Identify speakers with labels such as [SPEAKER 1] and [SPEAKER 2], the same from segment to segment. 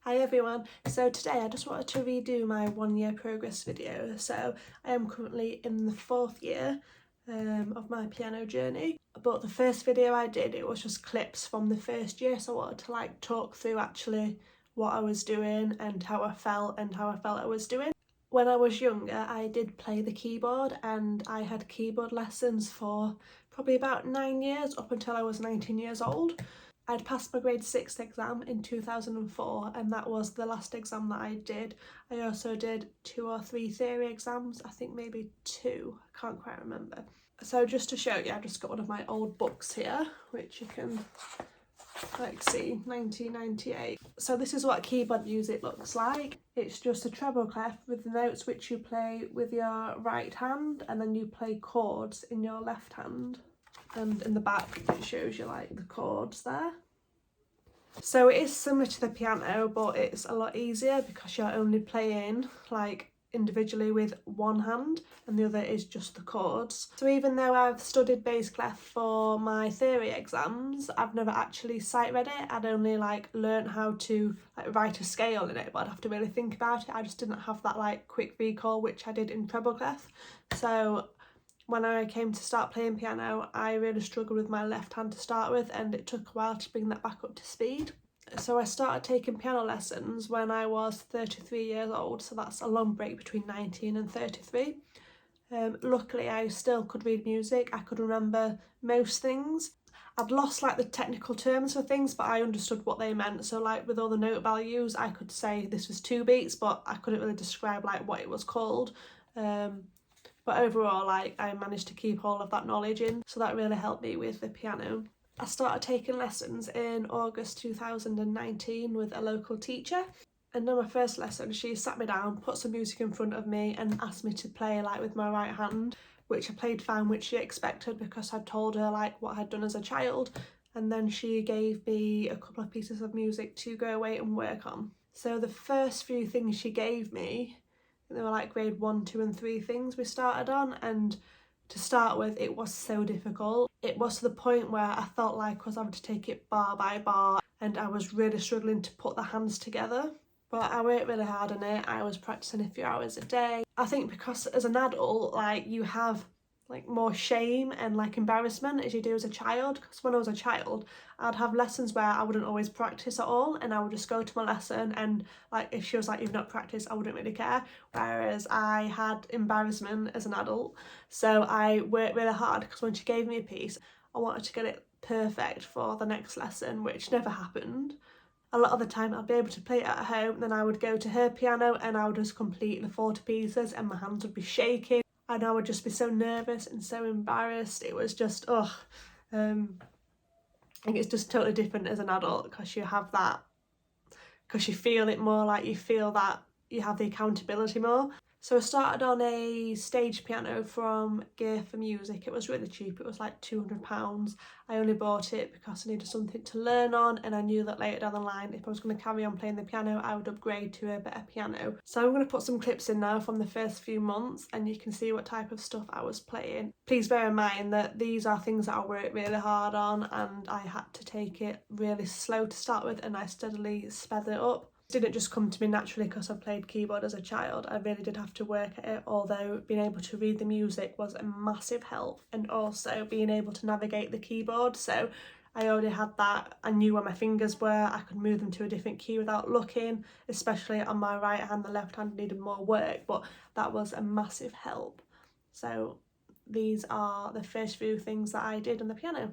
[SPEAKER 1] Hi everyone, so today I just wanted to redo my 1 year progress video. So I am currently in the 4th year of my piano journey, but the first video I did, it was just clips from the first year, so I wanted to like talk through actually what I was doing and how I felt I was doing. When I was younger I did play the keyboard and I had keyboard lessons for probably about 9 years, up until I was 19 years old. I'd passed my grade 6 exam in 2004 and that was the last exam that I did. I also did 2 or 3 theory exams, I think maybe 2, I can't quite remember. So just to show you, I've just got one of my old books here, which you can like see, 1998. So this is what keyboard music looks like. It's just a treble clef with the notes which you play with your right hand and then you play chords in your left hand. And in the back it shows you like the chords there. So it is similar to the piano, but it's a lot easier because you're only playing like individually with one hand and the other is just the chords. So even though I've studied bass clef for my theory exams, I've never actually sight read it. I'd only like learnt how to like write a scale in it, but I'd have to really think about it. I just didn't have that like quick recall which I did in treble clef. So when I came to start playing piano, I really struggled with my left hand to start with, and it took a while to bring that back up to speed. So I started taking piano lessons when I was 33 years old, so that's a long break between 19 and 33. Luckily I still could read music, I could remember most things. I'd lost like the technical terms for things, but I understood what they meant. So like with all the note values, I could say this was 2 beats, but I couldn't really describe like what it was called. But overall, like, I managed to keep all of that knowledge in, so that really helped me with the piano. I started taking lessons in August 2019 with a local teacher, and on my first lesson she sat me down, put some music in front of me and asked me to play like with my right hand, which I played fine, which she expected because I'd told her like what I'd done as a child, and then she gave me a couple of pieces of music to go away and work on. So the first few things she gave me, they were like grade 1, 2 and 3 things we started on, and to start with it was so difficult. It was to the point where I felt like I was having to take it bar by bar and I was really struggling to put the hands together. But I worked really hard on it. I was practicing a few hours a day. I think because as an adult, like, you have like more shame and like embarrassment as you do as a child, because when I was a child I'd have lessons where I wouldn't always practice at all and I would just go to my lesson and like if she was like, you've not practiced, I wouldn't really care, whereas I had embarrassment as an adult. So I worked really hard because when she gave me a piece I wanted to get it perfect for the next lesson, which never happened. A lot of the time I'd be able to play it at home, then I would go to her piano and I would just completely fall to pieces and my hands would be shaking. And I would just be so nervous and so embarrassed. It was just, I think it's just totally different as an adult because you have that, because you feel it more, like you feel that you have the accountability more. So I started on a stage piano from Gear for Music. It was really cheap, it was like £200. I only bought it because I needed something to learn on, and I knew that later down the line if I was going to carry on playing the piano I would upgrade to a better piano. So I'm going to put some clips in now from the first few months and you can see what type of stuff I was playing. Please bear in mind that these are things that I worked really hard on and I had to take it really slow to start with and I steadily sped it up. It didn't just come to me naturally because I played keyboard as a child. I really did have to work at it, although being able to read the music was a massive help, and also being able to navigate the keyboard. So I already had that, I knew where my fingers were, I could move them to a different key without looking, especially on my right hand. The left hand needed more work, but that was a massive help. So these are the first few things that I did on the piano.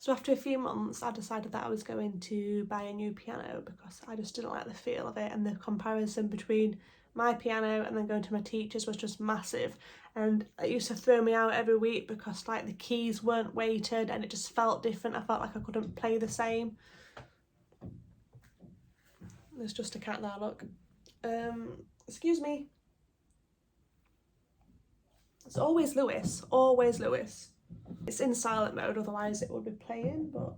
[SPEAKER 1] So after a few months, I decided that I was going to buy a new piano because I just didn't like the feel of it, and the comparison between my piano and then going to my teacher's was just massive, and it used to throw me out every week because like the keys weren't weighted and it just felt different. I felt like I couldn't play the same. There's just a cat there, look. Excuse me. It's always Lewis, always Lewis. It's in silent mode, otherwise it would be playing, but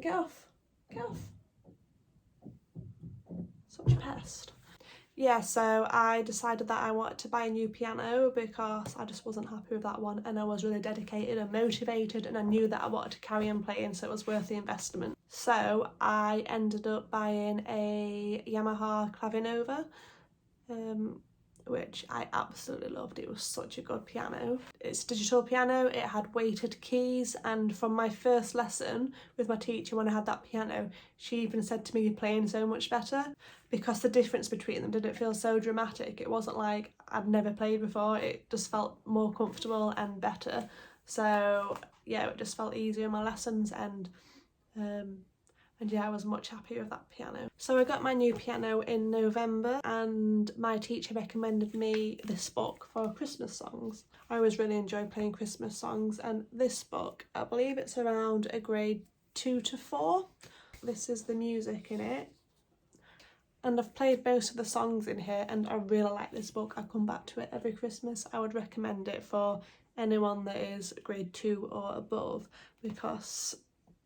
[SPEAKER 1] get off, get off. Such a pest. Yeah, so I decided that I wanted to buy a new piano because I just wasn't happy with that one, and I was really dedicated and motivated, and I knew that I wanted to carry on playing, so it was worth the investment. So I ended up buying a Yamaha Clavinova, which I absolutely loved. It was such a good piano. It's a digital piano, it had weighted keys, and from my first lesson with my teacher when I had that piano, she even said to me, "You're playing so much better," because the difference between them didn't feel so dramatic. It wasn't like I'd never played before, it just felt more comfortable and better. So yeah, it just felt easier in my lessons, and yeah, I was much happier with that piano. So I got my new piano in November, and my teacher recommended me this book for Christmas songs. I always really enjoy playing Christmas songs, and this book, I believe it's around a grade 2 to 4. This is the music in it. And I've played most of the songs in here, and I really like this book. I come back to it every Christmas. I would recommend it for anyone that is grade 2 or above, because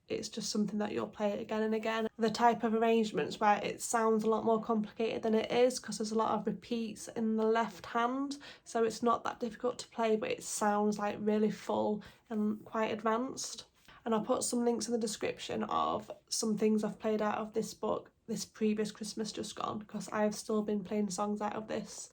[SPEAKER 1] it's just something that you'll play again and again. The type of arrangements where it sounds a lot more complicated than it is, because there's a lot of repeats in the left hand, so it's not that difficult to play, but it sounds like really full and quite advanced. And I'll put some links in the description of some things I've played out of this book this previous Christmas just gone, because I've still been playing songs out of this.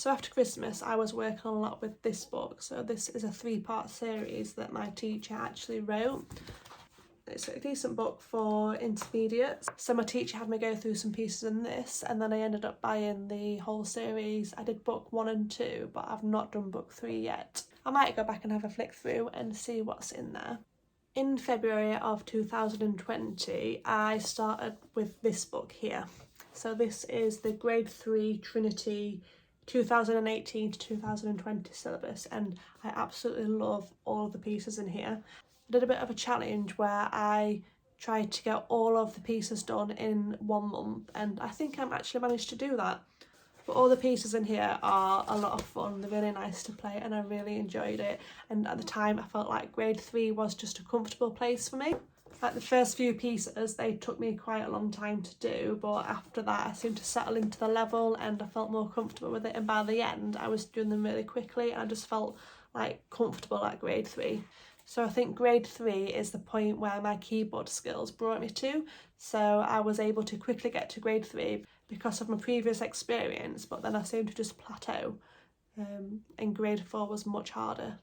[SPEAKER 1] So after Christmas I was working a lot with this book. So this is a 3-part series that my teacher actually wrote. It's a decent book for intermediates. So my teacher had me go through some pieces in this, and then I ended up buying the whole series. I did book 1 and 2, but I've not done book 3 yet. I might go back and have a flick through and see what's in there. In February of 2020, I started with this book here. So this is the Grade 3 Trinity 2018 to 2020 syllabus, and I absolutely love all of the pieces in here. I did a bit of a challenge where I tried to get all of the pieces done in 1 month, and I think I actually managed to do that. But all the pieces in here are a lot of fun, they're really nice to play, and I really enjoyed it. And at the time I felt like Grade 3 was just a comfortable place for me. Like the first few pieces, they took me quite a long time to do, but after that I seemed to settle into the level and I felt more comfortable with it, and by the end I was doing them really quickly and I just felt like comfortable at Grade 3. So I think Grade 3 is the point where my keyboard skills brought me to, so I was able to quickly get to Grade 3 because of my previous experience, but then I seemed to just plateau, and Grade 4 was much harder.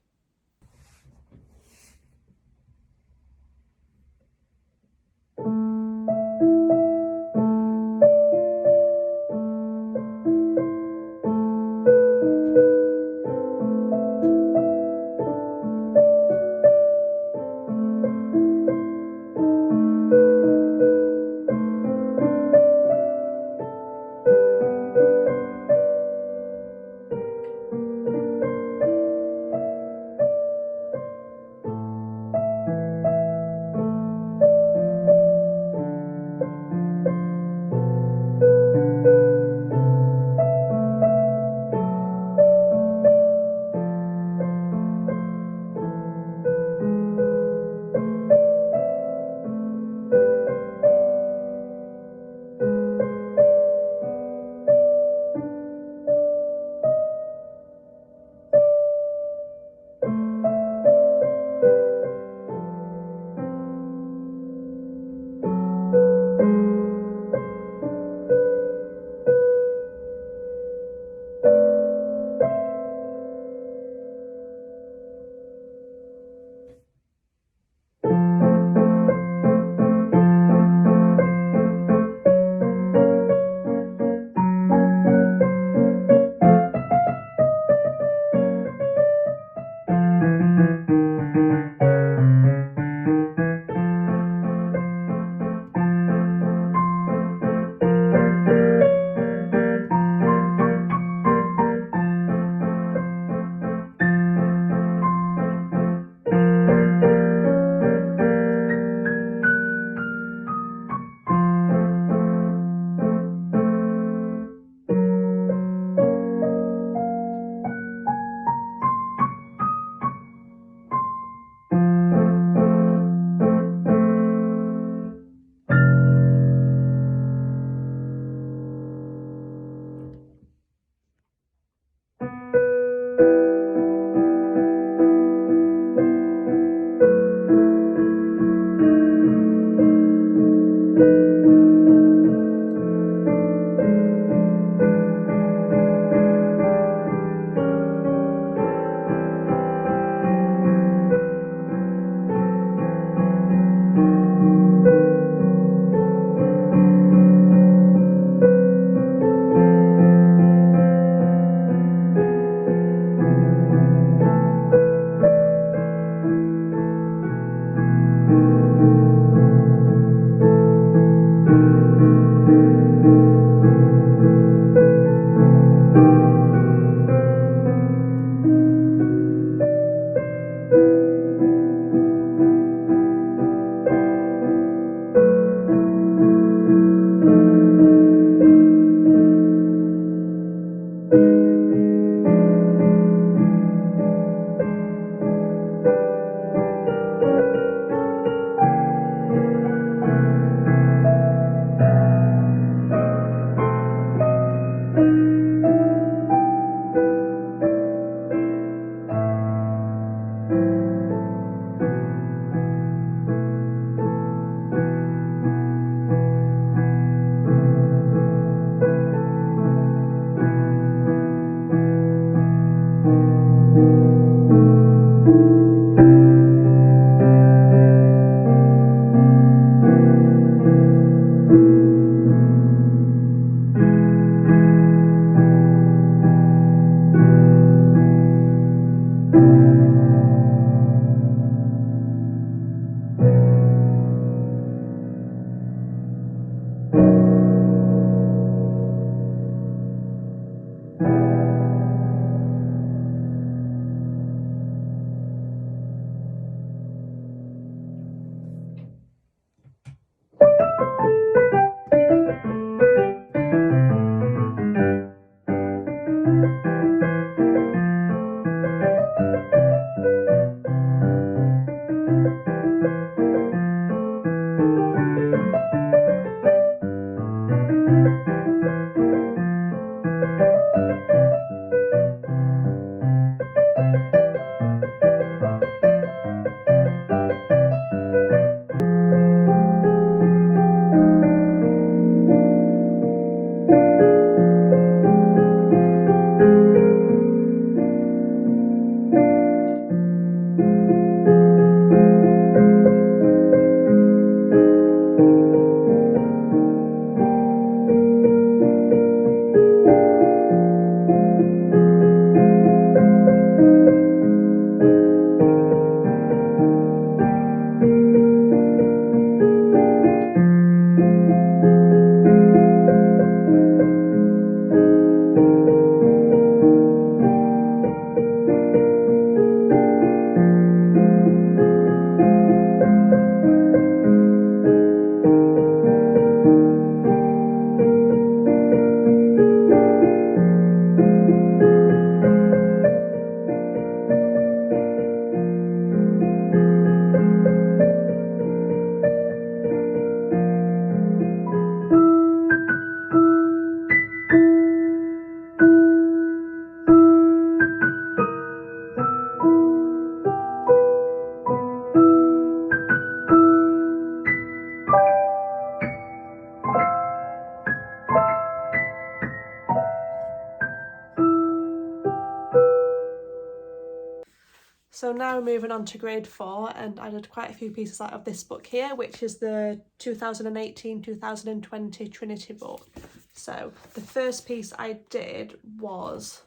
[SPEAKER 1] So now moving on to grade 4, and I did quite a few pieces out of this book here, which is the 2018-2020 Trinity book. So the first piece I did was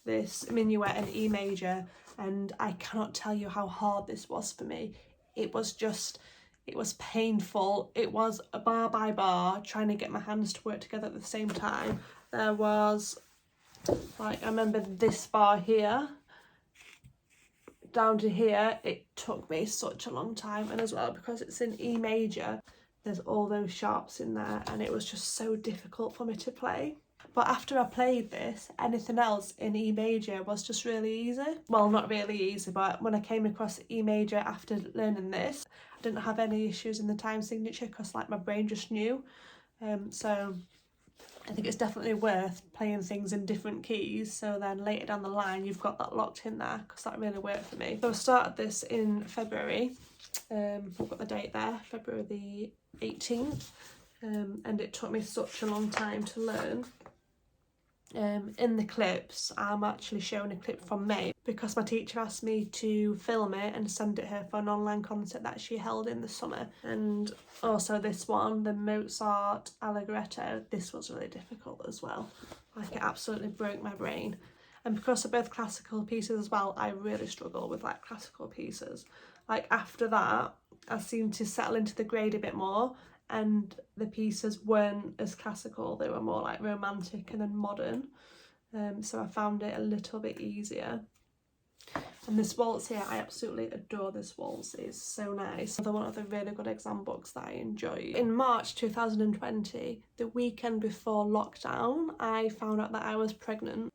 [SPEAKER 1] this Minuet in E major, and I cannot tell you how hard this was for me. It was painful. It was a bar by bar, trying to get my hands to work together at the same time. There was, like, I remember this bar here, down to here, it took me such a long time, and as well because it's in E major, there's all those sharps in there, and it was just so difficult for me to play. But after I played this, anything else in E major was just really easy. Well, not really easy, but when I came across E major after learning this, I didn't have any issues in the time signature because, like, my brain just knew. So I think it's definitely worth playing things in different keys, so then later down the line you've got that locked in there, because that really worked for me. So I started this in February, I've got the date there, February the 18th, and it took me such a long time to learn. In the clips, I'm actually showing a clip from May because my teacher asked me to film it and send it her for an online concert that she held in the summer. And also this one, the Mozart Allegro, this was really difficult as well. Like, it absolutely broke my brain. And because they're both classical pieces as well, I really struggle with, like, classical pieces. Like, after that, I seemed to settle into the grade a bit more, and the pieces weren't as classical, they were more like romantic and then modern, so I found it a little bit easier. And this waltz here, I absolutely adore this waltz. It's so nice. Another one of the really good exam books that I enjoy. In March 2020, the weekend before lockdown, I found out that I was pregnant.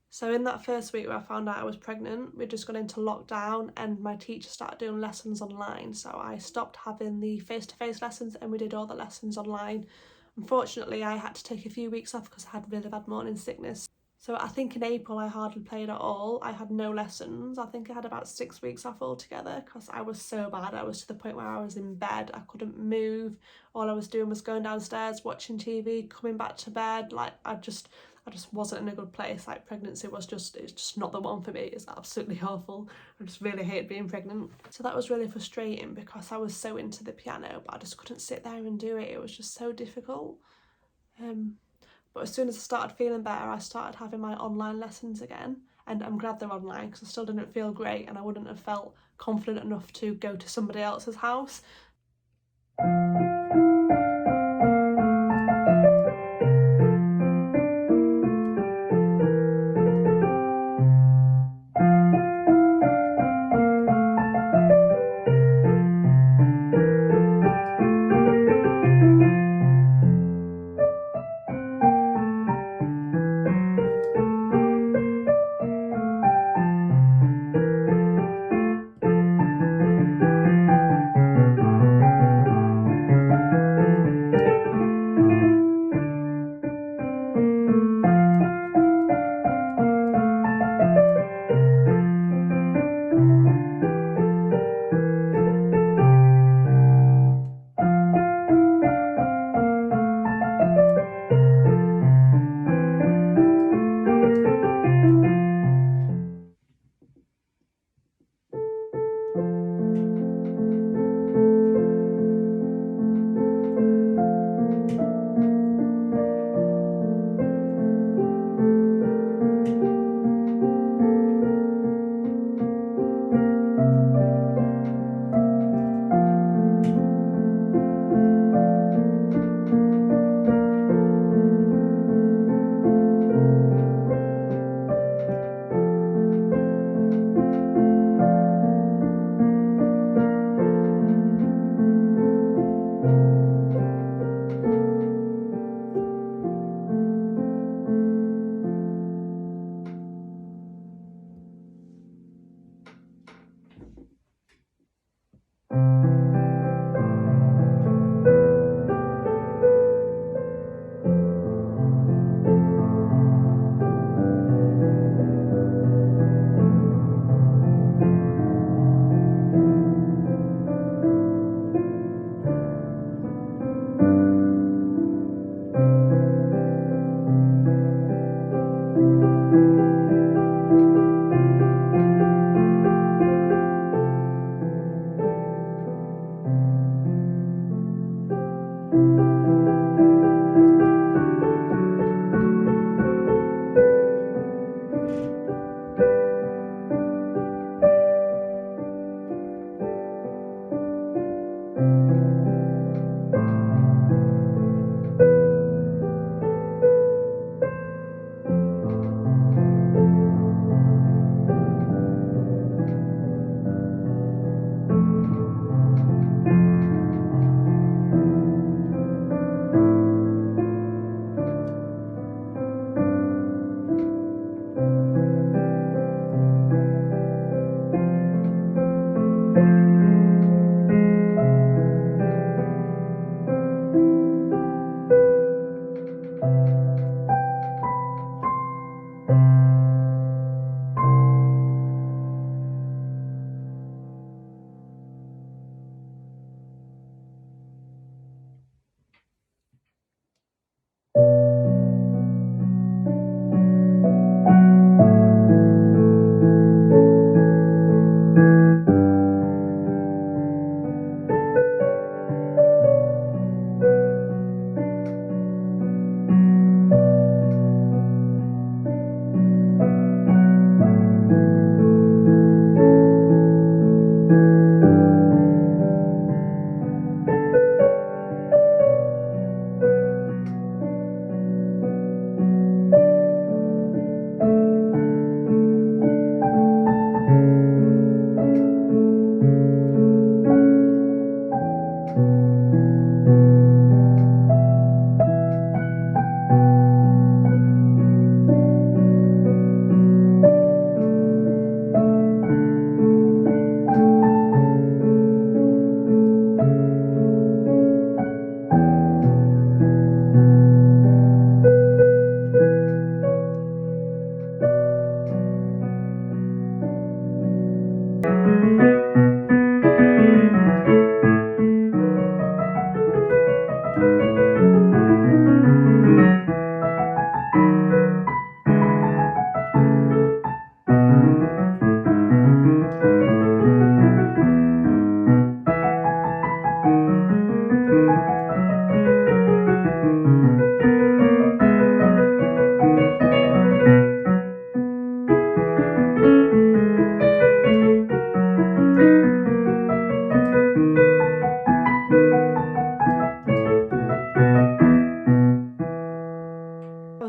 [SPEAKER 1] So in that first week where I found out I was pregnant, we'd just gone into lockdown and my teacher started doing lessons online. So I stopped having the face-to-face lessons and we did all the lessons online. Unfortunately, I had to take a few weeks off because I had really bad morning sickness. So I think in April I hardly played at all. I had no lessons. I think I had about 6 weeks off altogether because I was so bad. I was to the point where I was in bed. I couldn't move. All I was doing was going downstairs, watching TV, coming back to bed. Like, I just wasn't in a good place. Like, pregnancy was it's just not the one for me. It's absolutely awful. I just really hate being pregnant. So that was really frustrating because I was so into the piano, but I just couldn't sit there and do it. It was just so difficult. But as soon as I started feeling better, I started having my online lessons again. And I'm glad they're online because I still didn't feel great and I wouldn't have felt confident enough to go to somebody else's house.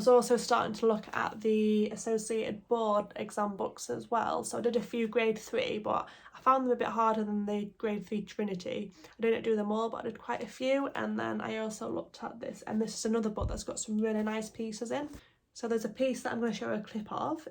[SPEAKER 1] was also starting to look at the associated board exam books as well. So I did a few grade 3, but I found them a bit harder than the grade 3 Trinity. I didn't do them all, but I did quite a few. And then I also looked at this, and this is another book that's got some really nice pieces in. So there's a piece that I'm going to show a clip of,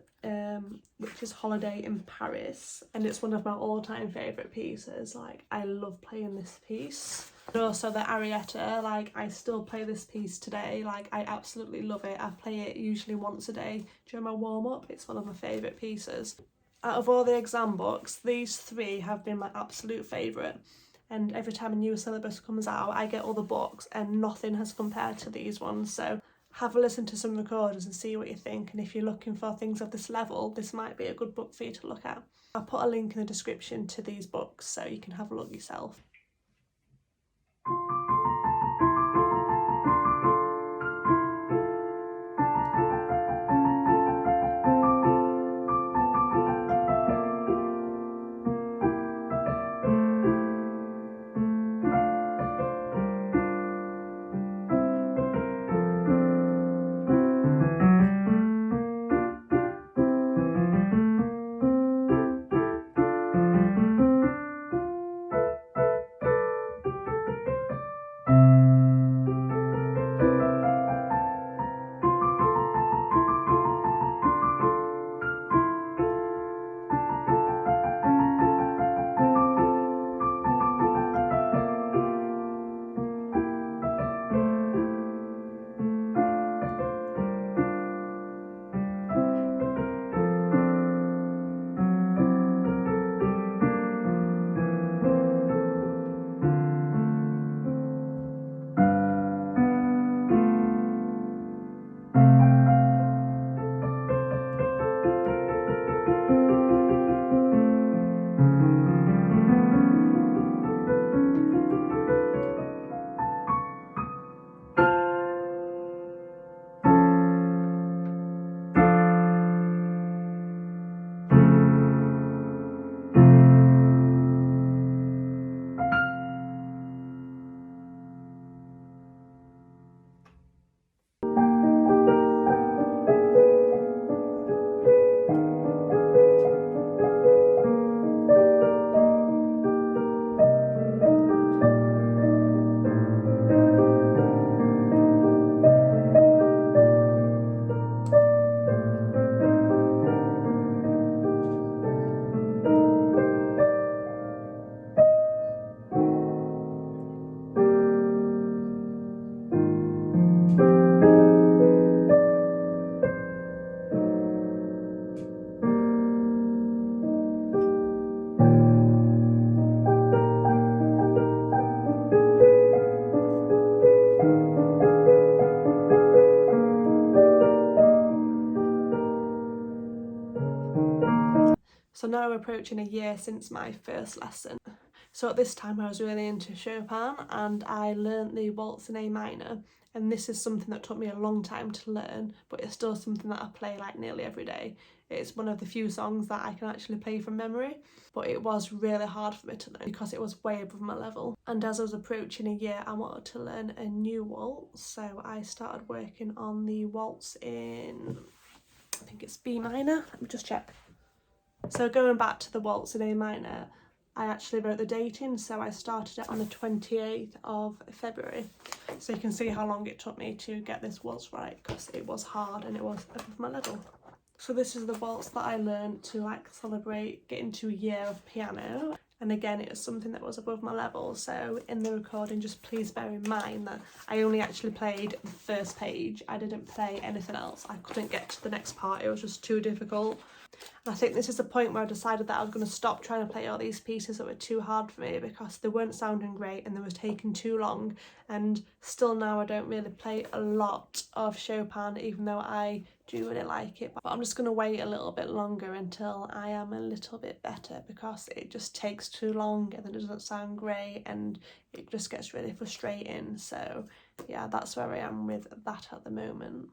[SPEAKER 1] which is Holiday in Paris, and it's one of my all-time favourite pieces. Like, I love playing this piece. And also the Arietta, like, I still play this piece today. Like, I absolutely love it. I play it usually once a day during my warm-up. It's one of my favourite pieces. Out of all the exam books, these 3 have been my absolute favourite. And every time a new syllabus comes out, I get all the books, and nothing has compared to these ones. So have a listen to some recordings and see what you think, and if you're looking for things of this level, this might be a good book for you to look at. I'll put a link in the description to these books so you can have a look yourself. So now we're approaching a year since my first lesson. So at this time I was really into Chopin, and I learnt the Waltz in A minor, and this is something that took me a long time to learn, but it's still something that I play like nearly every day. It's one of the few songs that I can actually play from memory, but it was really hard for me to learn because it was way above my level. And as I was approaching a year, I wanted to learn a new waltz, so I started working on the waltz in, I think it's B minor, let me just check. So going back to the Waltz in A minor, I actually wrote the date in, so I started it on the 28th of February. So you can see how long it took me to get this waltz right, because it was hard and it was above my level. So this is the waltz that I learned to like celebrate getting to a year of piano. And again, it was something that was above my level, so in the recording just please bear in mind that I only actually played the first page. I didn't play anything else. I couldn't get to the next part, it was just too difficult. And I think this is the point where I decided that I was going to stop trying to play all these pieces that were too hard for me, because they weren't sounding great and they were taking too long. And still now I don't really play a lot of Chopin, even though I do really like it. But I'm just going to wait a little bit longer until I am a little bit better, because it just takes too long and it doesn't sound great and it just gets really frustrating. So yeah, that's where I am with that at the moment.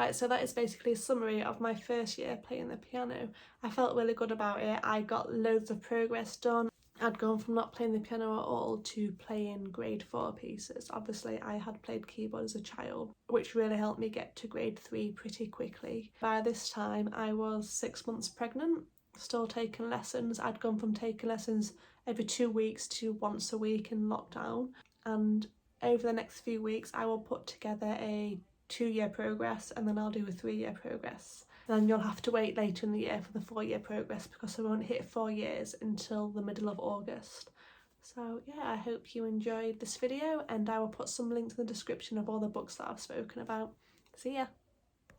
[SPEAKER 1] Right, so that is basically a summary of my first year playing the piano. I felt really good about it. I got loads of progress done. I'd gone from not playing the piano at all to playing grade 4 pieces. Obviously I had played keyboard as a child, which really helped me get to grade 3 pretty quickly. By this time I was 6 months pregnant, still taking lessons. I'd gone from taking lessons every 2 weeks to once a week in lockdown, and over the next few weeks I will put together a 2-year progress, and then I'll do a 3-year progress. Then you'll have to wait later in the year for the 4-year progress because I won't hit 4 years until the middle of August. So yeah, I hope you enjoyed this video, and I will put some links in the description of all the books that I've spoken about. See ya!